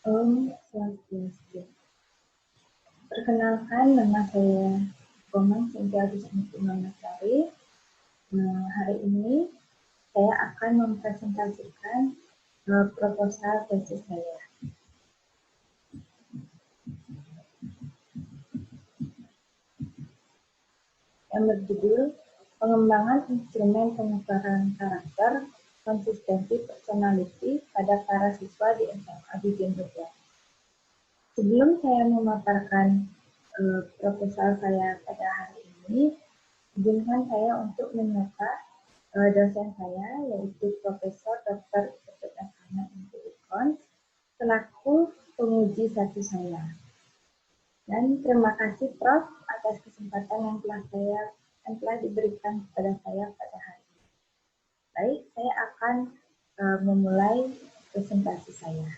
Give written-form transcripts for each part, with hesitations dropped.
Om Swastiastu. Perkenalkan, nama saya Komang Cynthia Agustinasari. Hari ini saya akan mempresentasikan proposal tesis saya yang berjudul Pengembangan Instrumen Pengukuran Karakter Konsistensi Personality pada para siswa di SMA di Indonesia. Sebelum saya memaparkan proposal saya pada hari ini, izinkan saya untuk menyapa dosen saya, yaitu Profesor Dr. Ketut Asana Intikon, selaku penguji satu saya. Dan terima kasih Prof atas kesempatan yang telah diberikan kepada saya pada hari ini. Baik, saya akan memulai presentasi saya.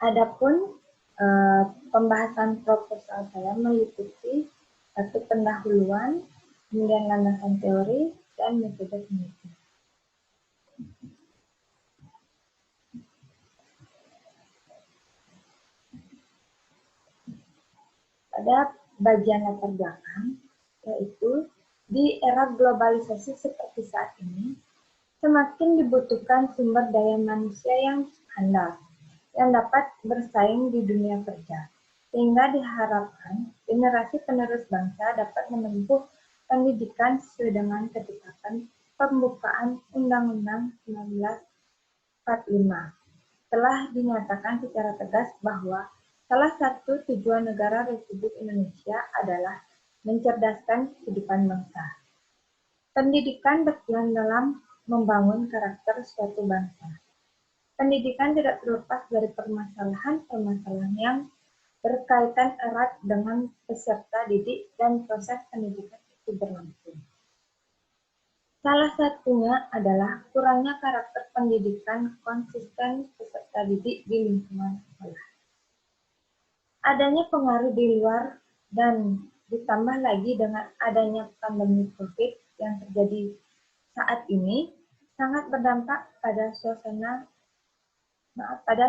Adapun pembahasan proposal saya meliputi satu pendahuluan, kemudian landasan teori, dan metode penelitian. Pada bagian latar belakang, yaitu di era globalisasi seperti saat ini, semakin dibutuhkan sumber daya manusia yang handal, yang dapat bersaing di dunia kerja, sehingga diharapkan generasi penerus bangsa dapat menempuh pendidikan sesuai dengan ketetapan pembukaan Undang-Undang 1945. Telah dinyatakan secara tegas bahwa salah satu tujuan negara Republik Indonesia adalah mencerdaskan kehidupan bangsa. Pendidikan berperan dalam membangun karakter suatu bangsa. Pendidikan tidak terlepas dari permasalahan-permasalahan yang berkaitan erat dengan peserta didik dan proses pendidikan itu berlangsung. Salah satunya adalah kurangnya karakter pendidikan konsisten peserta didik di lingkungan sekolah. Adanya pengaruh di luar dan ditambah lagi dengan adanya pandemi COVID yang terjadi saat ini sangat berdampak pada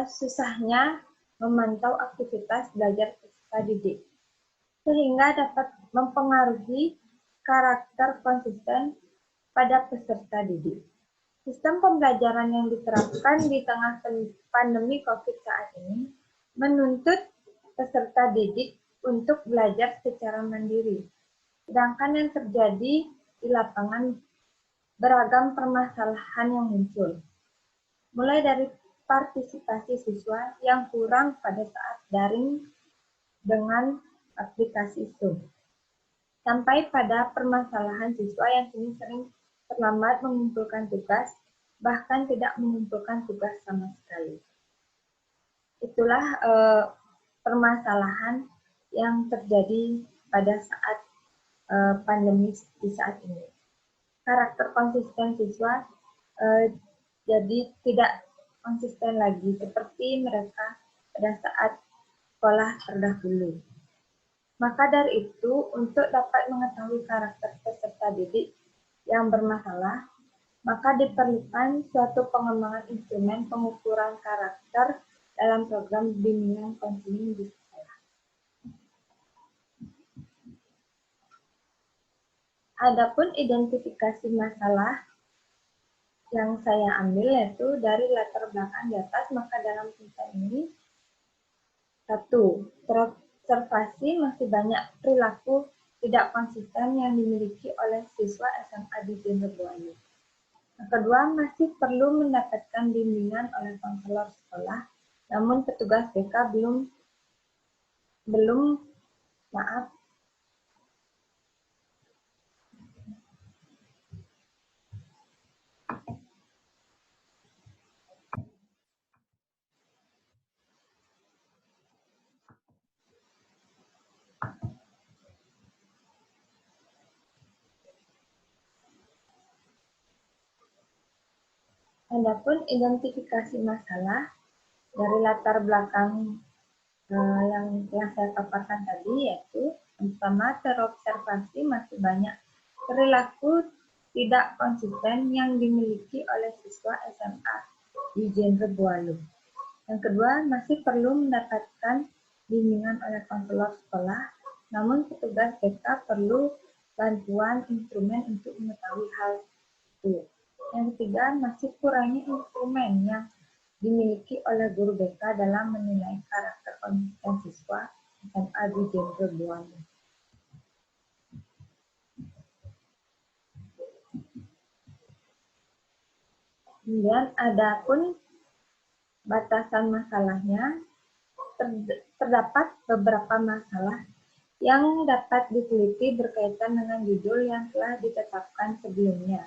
susahnya memantau aktivitas belajar peserta didik, sehingga dapat mempengaruhi karakter konsisten pada peserta didik. Sistem pembelajaran yang diterapkan di tengah pandemi COVID saat ini menuntut peserta didik untuk belajar secara mandiri, sedangkan yang terjadi di lapangan beragam permasalahan yang muncul, mulai dari partisipasi siswa yang kurang pada saat daring dengan aplikasi Zoom, sampai pada permasalahan siswa yang kini sering terlambat mengumpulkan tugas, bahkan tidak mengumpulkan tugas sama sekali. Itulah permasalahan yang terjadi pada saat pandemi di saat ini. Karakter konsisten siswa jadi tidak konsisten lagi seperti mereka pada saat sekolah terdahulu. Maka dari itu, untuk dapat mengetahui karakter peserta didik yang bermasalah, maka diperlukan suatu pengembangan instrumen pengukuran karakter dalam program bimbingan konseling di sekolah. Adapun identifikasi masalah yang saya ambil yaitu dari latar belakang di atas, maka dalam kisah ini, 1. Terobservasi masih banyak perilaku tidak konsisten yang dimiliki oleh siswa SMA di Jemberbuaya. Yang kedua, masih perlu mendapatkan bimbingan oleh konselor sekolah, namun petugas BK belum Adapun identifikasi masalah dari latar belakang yang telah saya paparkan tadi, yaitu pertama, terobservasi masih banyak perilaku tidak konsisten yang dimiliki oleh siswa SMA Wijen Rebualu. Yang kedua, masih perlu mendapatkan bimbingan oleh konselor sekolah, namun petugas BK perlu bantuan instrumen untuk mengetahui hal itu. Yang ketiga, masih kurangnya instrumen yang dimiliki oleh guru BK dalam menilai karakter konsisten siswa SMA Wijen Rebualu. Kemudian ada pun batasan masalahnya, terdapat beberapa masalah yang dapat diteliti berkaitan dengan judul yang telah ditetapkan sebelumnya,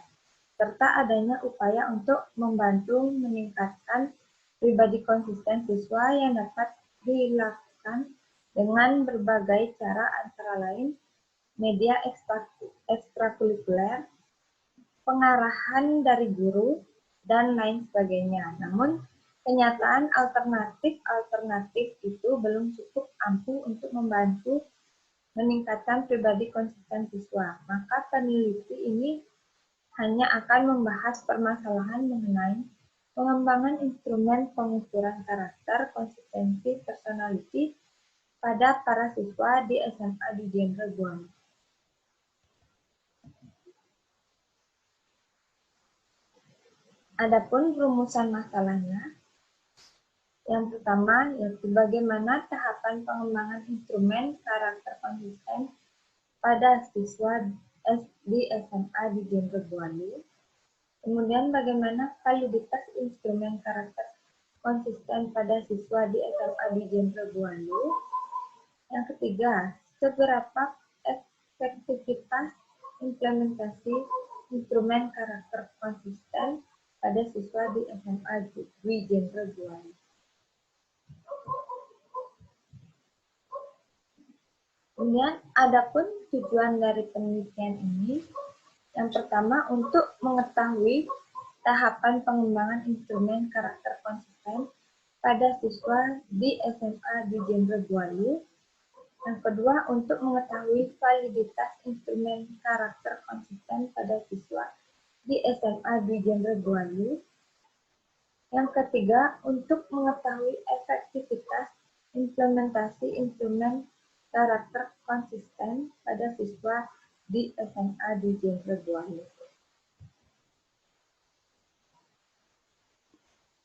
serta adanya upaya untuk membantu meningkatkan pribadi konsisten siswa yang dapat dilakukan dengan berbagai cara antara lain media ekstrakurikuler, pengarahan dari guru, dan lain sebagainya. Namun, kenyataan alternatif itu belum cukup ampuh untuk membantu meningkatkan pribadi konsisten siswa. Maka peneliti ini hanya akan membahas permasalahan mengenai pengembangan instrumen pengukuran karakter konsistensi personality pada para siswa di SMA Wijen Rebualu. Adapun rumusan masalahnya, yang pertama yaitu bagaimana tahapan pengembangan instrumen karakter konsisten pada siswa di SMA Wijen Rebualu. Kemudian bagaimana validitas instrumen karakter konsisten pada siswa di SMA Wijen Rebualu. Yang ketiga, seberapa efektivitas implementasi instrumen karakter konsisten pada siswa di SMA Wijen Rebualu. Kemudian, adapun tujuan dari penelitian ini, yang pertama untuk mengetahui tahapan pengembangan instrumen karakter konsisten pada siswa di SMA Wijen Rebualu. Yang kedua, untuk mengetahui validitas instrumen karakter konsisten pada siswa di SMA Wijen Rebualu. Yang ketiga, untuk mengetahui efektivitas implementasi instrumen karakter konsisten pada siswa di SMA Wijen Rebualu.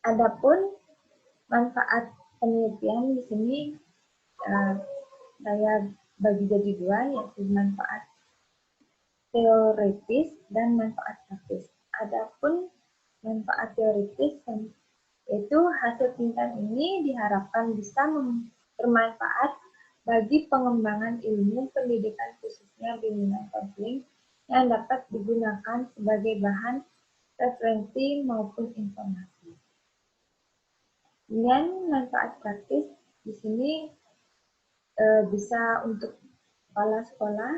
Adapun manfaat penelitian di sini saya bagi jadi dua, yaitu manfaat teoritis dan manfaat praktis. Adapun manfaat teoritis yaitu hasil penelitian ini diharapkan bisa bermanfaat bagi pengembangan ilmu pendidikan khususnya bimbingan konseling yang dapat digunakan sebagai bahan referensi maupun informasi. Kemudian manfaat praktis di sini bisa untuk kepala sekolah,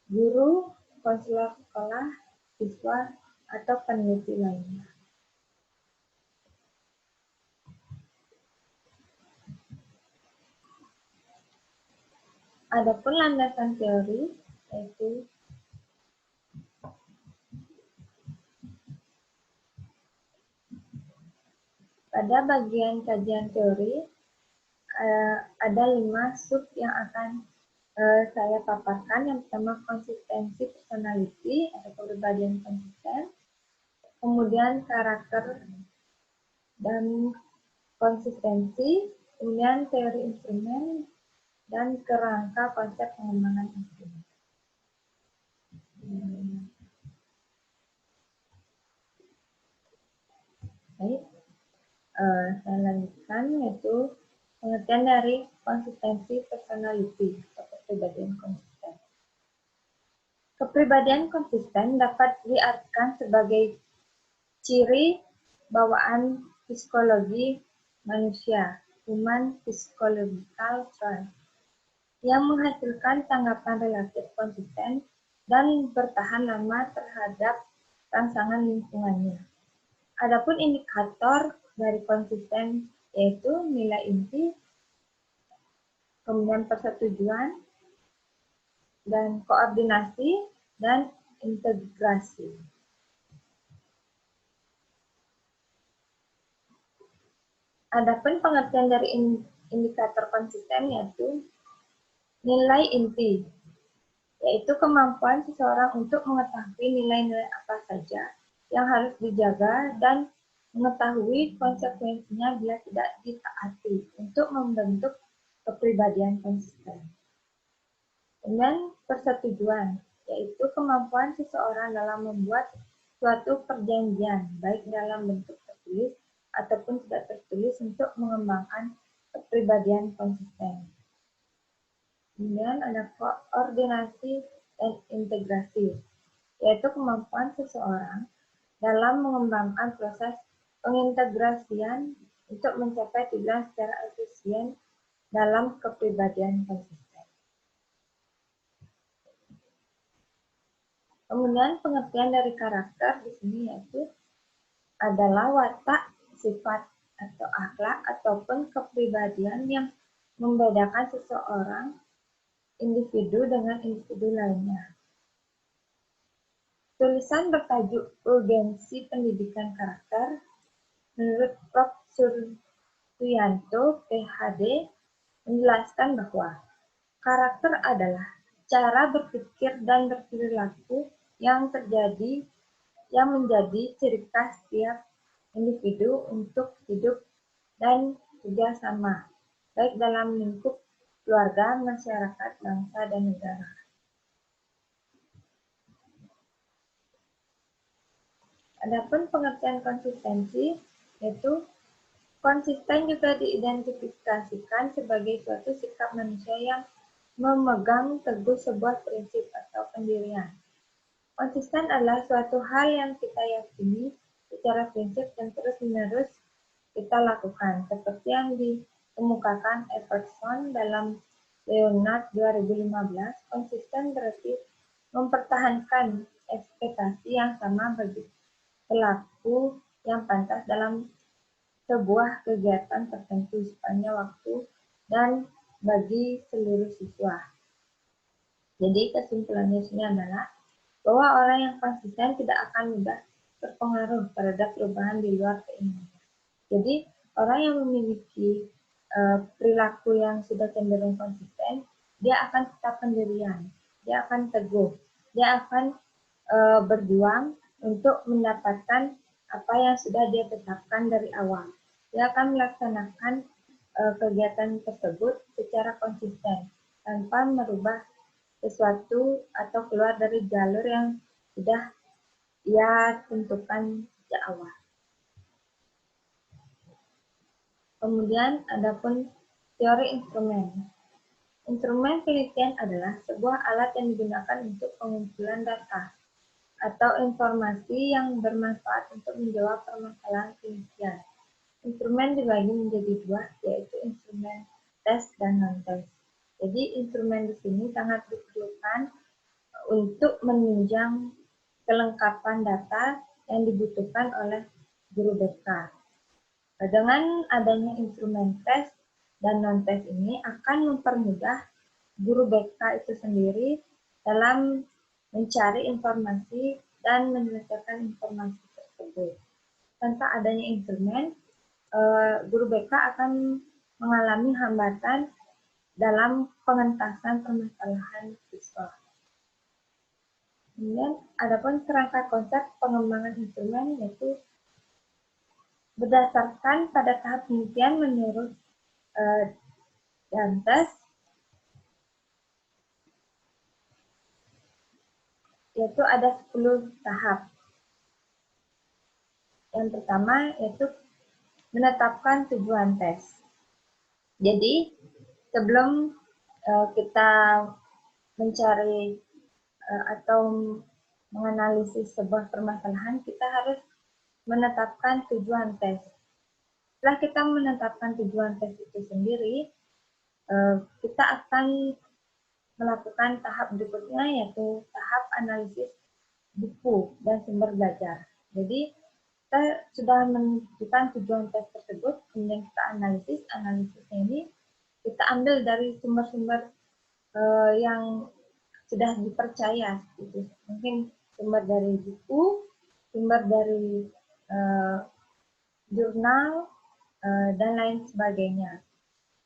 guru, konselor sekolah, siswa, atau peneliti lainnya. Adapun landasan teori, yaitu pada bagian kajian teori, ada 5 sub yang akan saya paparkan. Yang pertama, konsistensi personality atau kepribadian konsisten, kemudian karakter dan konsistensi, kemudian teori instrumen, dan kerangka konsep pengembangan instrumen. Baik, saya lanjutkan, yaitu pengertian dari konsistensi personality atau kepribadian konsisten. Kepribadian konsisten dapat diartikan sebagai ciri bawaan psikologi manusia, human psychological trait, yang menghasilkan tanggapan relatif konsisten dan bertahan lama terhadap rangsangan lingkungannya. Adapun indikator dari konsisten yaitu nilai inti, kemudian persetujuan, dan koordinasi, dan integrasi. Adapun pengertian dari indikator konsisten yaitu nilai inti, yaitu kemampuan seseorang untuk mengetahui nilai-nilai apa saja yang harus dijaga dan mengetahui konsekuensinya bila tidak ditaati untuk membentuk kepribadian konsisten. Kemudian persetujuan, yaitu kemampuan seseorang dalam membuat suatu perjanjian, baik dalam bentuk tertulis ataupun tidak tertulis untuk mengembangkan kepribadian konsisten. Kemudian ada koordinasi dan integrasi, yaitu kemampuan seseorang dalam mengembangkan proses pengintegrasian untuk mencapai tujuan secara efisien dalam kepribadian konsisten. Kemudian pengertian dari karakter di sini yaitu adalah watak, sifat, atau akhlak ataupun kepribadian yang membedakan seseorang individu dengan individu lainnya. Tulisan bertajuk Urgensi Pendidikan Karakter menurut Prof. Suryanto, PhD, menjelaskan bahwa karakter adalah cara berpikir dan berperilaku yang menjadi ciri khas setiap individu untuk hidup dan kerjasama, baik dalam lingkup keluarga, masyarakat, bangsa, dan negara. Adapun pengertian konsistensi, yaitu konsisten juga diidentifikasikan sebagai suatu sikap manusia yang memegang teguh sebuah prinsip atau pendirian. Konsisten adalah suatu hal yang kita yakini secara prinsip dan terus-menerus kita lakukan, seperti yang dikemukakan Everson dalam Leonard 2015. Konsisten berarti mempertahankan ekspektasi yang sama bagi pelaku yang pantas dalam sebuah kegiatan tertentu sepanjang waktu dan bagi seluruh siswa. Jadi kesimpulannya sini adalah bahwa orang yang konsisten tidak akan mudah terpengaruh terhadap perubahan di luar keinginannya. Jadi orang yang memiliki perilaku yang sudah cenderung konsisten, dia akan tetap pendirian, dia akan teguh, dia akan berjuang untuk mendapatkan apa yang sudah dia tetapkan dari awal. Dia akan melaksanakan kegiatan tersebut secara konsisten tanpa merubah sesuatu atau keluar dari jalur yang sudah ia tentukan sejak awal. Kemudian adapun teori instrumen. Instrumen penelitian adalah sebuah alat yang digunakan untuk pengumpulan data atau informasi yang bermanfaat untuk menjawab permasalahan penelitian. Instrumen dibagi menjadi dua, yaitu instrumen tes dan non-tes. Jadi instrumen di sini sangat diperlukan untuk menunjang kelengkapan data yang dibutuhkan oleh guru BK. Dengan adanya instrumen tes dan non-tes ini akan mempermudah guru BK itu sendiri dalam mencari informasi dan menyelesaikan informasi tersebut. Tanpa adanya instrumen, guru BK akan mengalami hambatan dalam pengentasan permasalahan siswa. Kemudian, adapun kerangka konsep pengembangan instrumen yaitu berdasarkan pada tahap penelitian menurut Dantes, yaitu ada 10 tahap. Yang pertama yaitu menetapkan tujuan tes. Jadi sebelum kita mencari atau menganalisis sebuah permasalahan, kita harus menetapkan tujuan tes. Setelah kita menetapkan tujuan tes itu sendiri, kita akan melakukan tahap berikutnya yaitu tahap analisis buku dan sumber belajar. Jadi kita sudah menentukan tujuan tes tersebut, kemudian kita analisisnya ini kita ambil dari sumber-sumber yang sudah dipercaya, gitu. Mungkin sumber dari buku, sumber dari jurnal, dan lain sebagainya.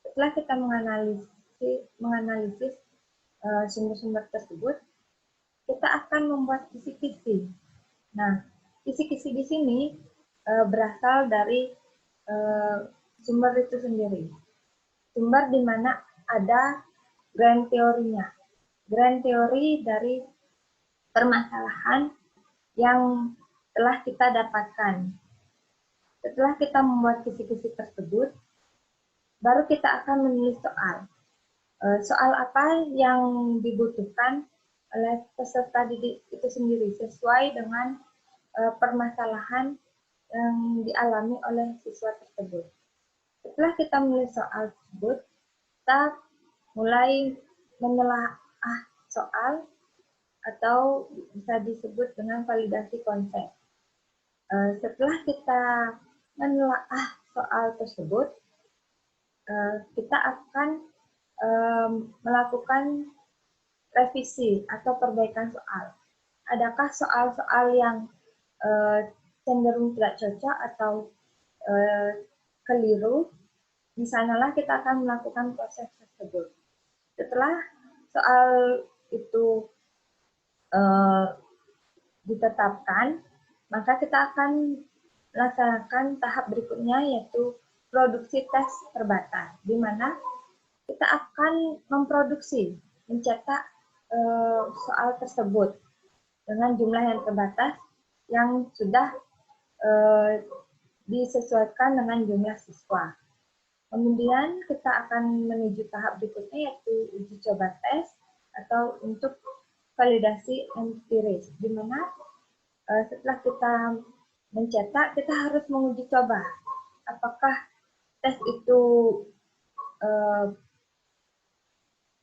Setelah kita menganalisis sumber-sumber tersebut, kita akan membuat kisi-kisi. Nah, kisi-kisi di sini berasal dari sumber itu sendiri. Sumber di mana ada grand teorinya. Grand teori dari permasalahan yang telah kita dapatkan. Setelah kita membuat kisi-kisi tersebut, baru kita akan menulis soal. Soal apa yang dibutuhkan oleh peserta didik itu sendiri sesuai dengan permasalahan yang dialami oleh siswa tersebut. Setelah kita menulis soal tersebut, kita mulai menelaah soal atau bisa disebut dengan validasi konsep. Setelah kita menelaah soal tersebut, kita akan melakukan revisi atau perbaikan soal. Adakah soal-soal yang cenderung tidak cocok atau keliru? Di sanalah kita akan melakukan proses tersebut. Setelah soal itu ditetapkan, maka kita akan melaksanakan tahap berikutnya, yaitu produksi tes terbatas, di mana kita akan mencetak soal tersebut dengan jumlah yang terbatas yang sudah disesuaikan dengan jumlah siswa. Kemudian kita akan menuju tahap berikutnya, yaitu uji coba tes atau untuk validasi empiris, di mana setelah kita mencetak, kita harus menguji coba apakah tes itu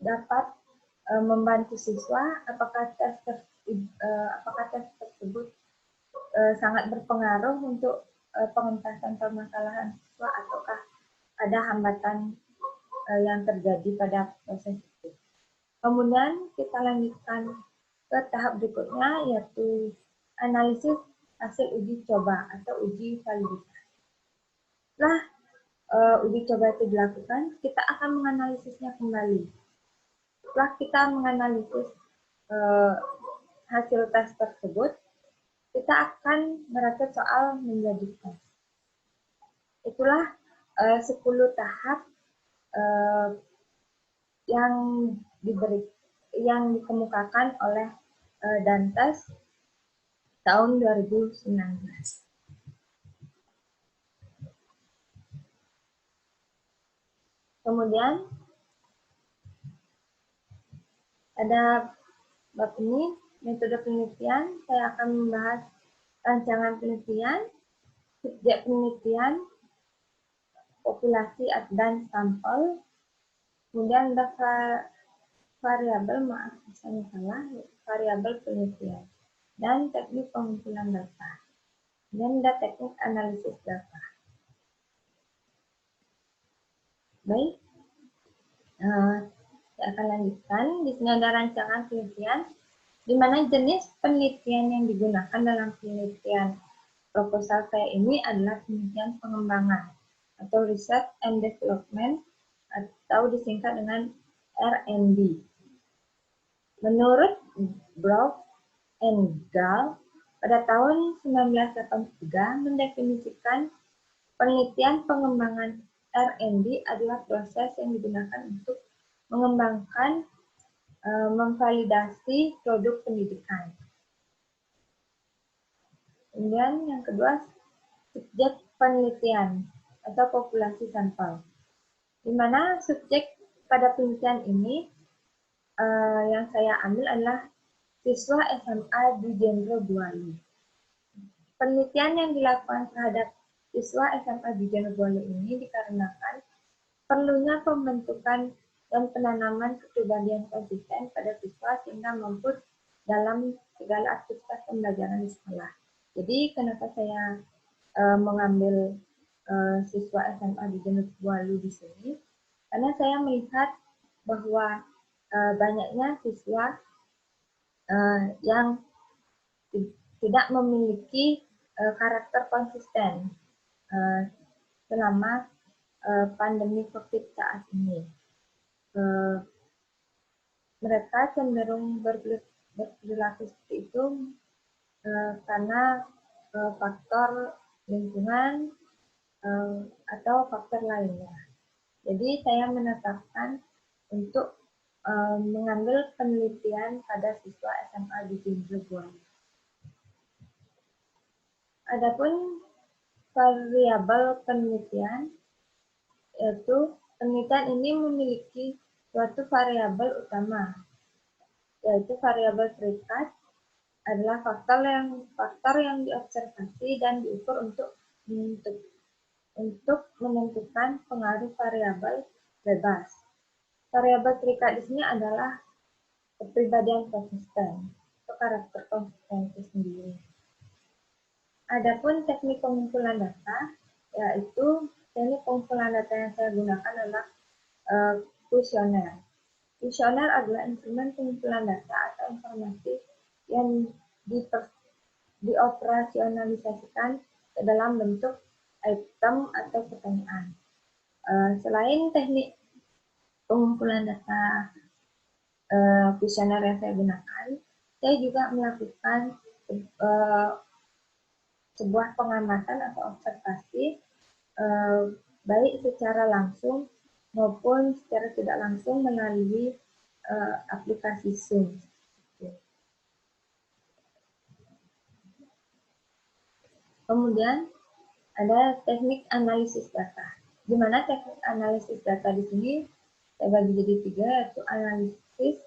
dapat membantu siswa, apakah tes tersebut sangat berpengaruh untuk pengentasan permasalahan siswa, ataukah ada hambatan yang terjadi pada proses itu. Kemudian kita lanjutkan ke tahap berikutnya, yaitu analisis hasil uji coba atau uji validitas. Setelah uji coba itu dilakukan, kita akan menganalisisnya kembali. Setelah kita menganalisis hasil tes tersebut, kita akan merakit soal menjadi tes. Itulah 10 tahap yang dikemukakan oleh Dantes tahun 2019. Kemudian ada bab ini, metode penelitian. Saya akan membahas rancangan penelitian, subjek penelitian, populasi dan sampel. Kemudian ada variabel penelitian dan teknik pengumpulan data. Dan ada teknik analisis data. Baik, saya akan lanjutkan. Di sini ada rancangan penelitian, di mana jenis penelitian yang digunakan dalam penelitian proposal saya ini adalah penelitian pengembangan atau research and development, atau disingkat dengan R&D. Menurut Brock and Gall, pada tahun 1983 mendefinisikan penelitian pengembangan R&D adalah proses yang digunakan untuk mengembangkan, memvalidasi produk pendidikan. Kemudian yang kedua, subjek penelitian atau populasi sampel, di mana subjek pada penelitian ini yang saya ambil adalah siswa SMA di Jenderal Bualu. Penelitian yang dilakukan terhadap siswa SMA di Jenderal Bualu ini dikarenakan perlunya pembentukan dan penanaman kepribadian konsisten pada siswa sehingga mampu dalam segala aktivitas pembelajaran di sekolah. Jadi kenapa saya mengambil siswa SMA di Jenderal Bualu di sini? Karena saya melihat bahwa banyaknya siswa yang tidak memiliki karakter konsisten, selama pandemi COVID saat ini. Mereka cenderung berperilaku seperti itu karena faktor lingkungan atau faktor lainnya. Jadi saya menetapkan untuk mengambil penelitian pada siswa SMA di Cirebon. Adapun variabel penelitian, yaitu penelitian ini memiliki suatu variabel utama, yaitu variabel terikat adalah faktor yang diobservasi dan diukur untuk menentukan pengaruh variabel bebas. Variabel terikat di sini adalah kepribadian konsisten atau karakter konsisten itu sendiri. Adapun teknik pengumpulan data, yaitu teknik pengumpulan data yang saya gunakan adalah kuesioner. Kuesioner adalah instrumen pengumpulan data atau informasi yang dioperasionalisasikan ke dalam bentuk item atau pertanyaan. Selain teknik pengumpulan data kuesioner yang saya gunakan, saya juga melakukan sebuah pengamatan atau observasi baik secara langsung maupun secara tidak langsung melalui aplikasi Zoom. Kemudian ada teknik analisis data. Di mana teknik analisis data di sini saya bagi jadi 3, yaitu analisis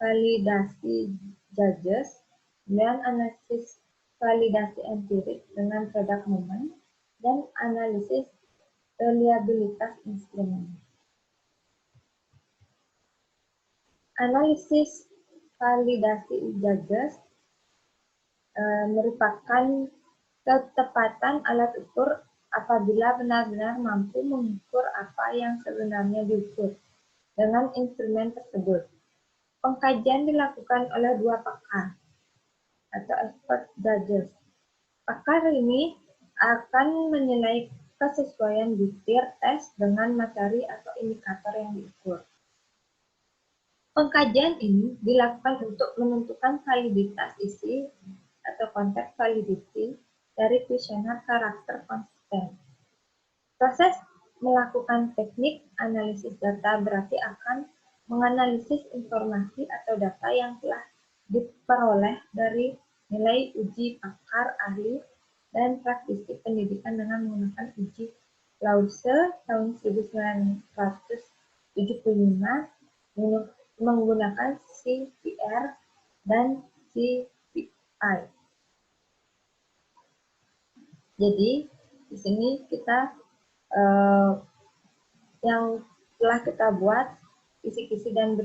validasi judges, kemudian analisis validasi empirik dengan product moment, dan analisis reliabilitas instrumen. Analisis validasi judges merupakan ketepatan alat ukur apabila benar-benar mampu mengukur apa yang sebenarnya diukur dengan instrumen tersebut. Pengkajian dilakukan oleh 2 pakar atau expert judges. Pakar ini akan menilai kesesuaian butir tes dengan materi atau indikator yang diukur. Pengkajian ini dilakukan untuk menentukan validitas isi atau konteks validity dari kuesioner karakter konsisten. Proses melakukan teknik analisis data berarti akan menganalisis informasi atau data yang telah diperoleh dari nilai uji pakar, ahli, dan praktisi pendidikan dengan menggunakan uji Lause tahun 1975 menggunakan CPR dan CPI. Jadi di sini kita yang telah kita buat kisi-kisi dan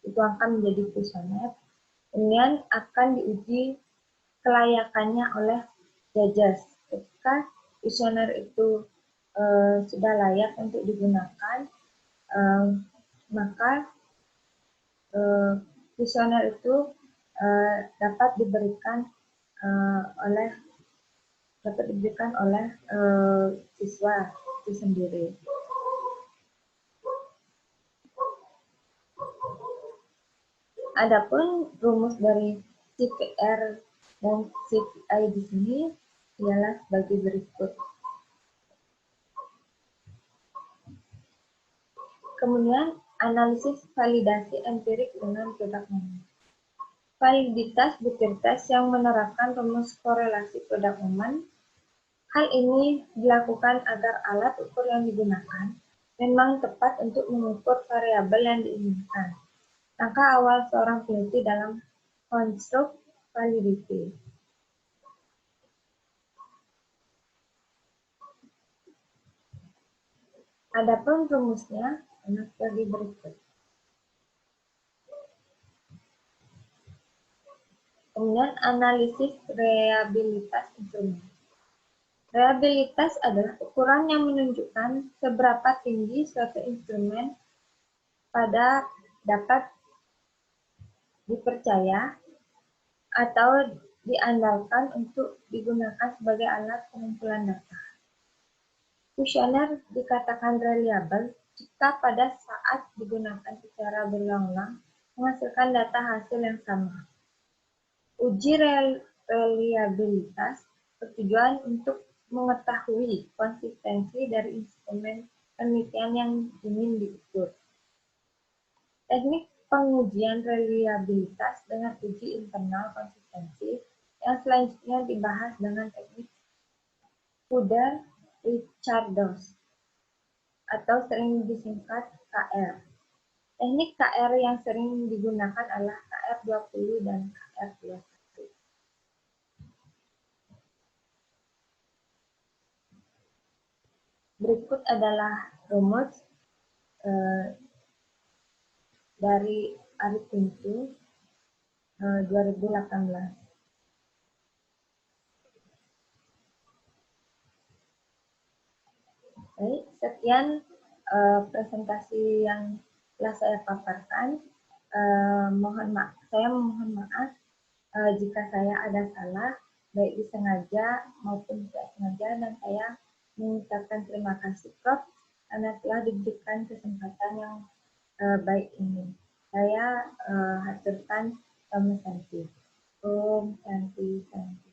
dituangkan menjadi kuesioner, kemudian akan diuji kelayakannya oleh judges. Ketika kuesioner itu sudah layak untuk digunakan, maka kuesioner itu dapat diberikan oleh siswa itu sendiri. Adapun rumus dari CPR dan CPI di sini ialah sebagai berikut. Kemudian analisis validasi empirik dengan produk moment. Validitas butir tes yang menerapkan rumus korelasi produk moment. Hal ini dilakukan agar alat ukur yang digunakan memang tepat untuk mengukur variabel yang diinginkan. Langkah awal seorang peneliti dalam konstruk validity. Adapun rumusnya sebagai berikut. Kemudian analisis reliabilitas instrumen. Reliabilitas adalah ukuran yang menunjukkan seberapa tinggi suatu instrumen pada dapat dipercaya atau diandalkan untuk digunakan sebagai alat pengumpulan data. Kuesioner dikatakan reliabel jika pada saat digunakan secara berulang-ulang menghasilkan data hasil yang sama. Uji reliabilitas bertujuan untuk mengetahui konsistensi dari instrumen penelitian yang ingin diukur. Teknik pengujian reliabilitas dengan uji internal konsistensi yang selanjutnya dibahas dengan teknik Fuller-Richardos atau sering disingkat KR. Teknik KR yang sering digunakan adalah KR20 dan KR21. Berikut adalah rumus dari Arif Pintu 2018. Baik, sekian presentasi yang telah saya paparkan. Saya mohon maaf jika saya ada salah, baik disengaja maupun tidak sengaja, dan saya mengucapkan terima kasih Prof. karena telah diberikan kesempatan yang baik ini. Saya haturkan Om Santi. Om Santi Santi.